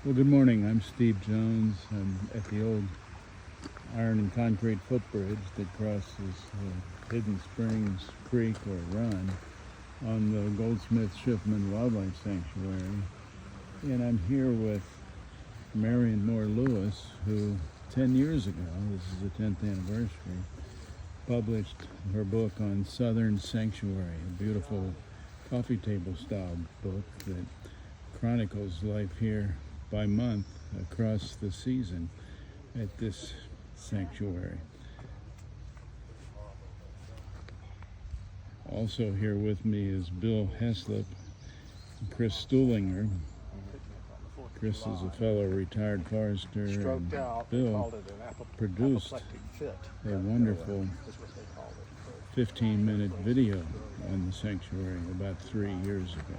Well, good morning. I'm Steve Jones. I'm at the old iron and concrete footbridge that crosses Hidden Springs Creek or Run on the Goldsmith-Schiffman Wildlife Sanctuary. And I'm here with Marion Moore Lewis, who 10 years ago, this is the 10th anniversary, published her book on Southern Sanctuary, a beautiful coffee table style book that chronicles life here by month across the season at this sanctuary. Also here with me is Bill Heslop and Chris Stuhlinger. Chris is a fellow retired forester, and Bill produced a wonderful 15-minute video on the sanctuary about 3 years ago.